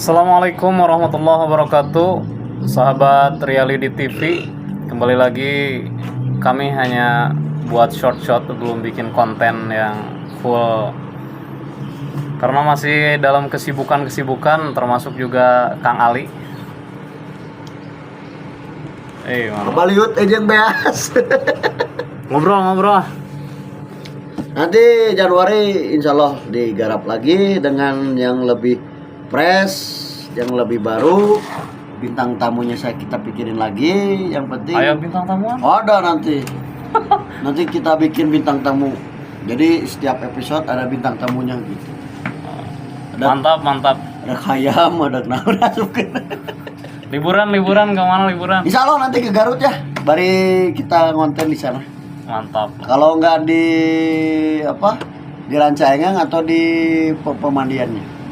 Assalamualaikum warahmatullahi wabarakatuh. Sahabat Reality TV, kembali lagi. Kami hanya buat short-short, belum bikin konten yang full karena masih dalam kesibukan, termasuk juga Kang Ali. Baliut yang beas. Ngobrol. Nanti Januari insya Allah digarap lagi dengan yang lebih fresh, yang lebih baru. Bintang tamunya kita pikirin lagi. Yang penting Ayo bintang tamuan. ada nanti. Nanti kita bikin bintang tamu. Jadi setiap episode ada bintang tamunya gitu. Mantap. Ada khayam, ada kenapa Liburan kemana liburan? Insya Allah nanti ke Garut ya. Bari kita ngonten di sana. Mantap. Kalau nggak di Rancaengan atau di pemandiannya.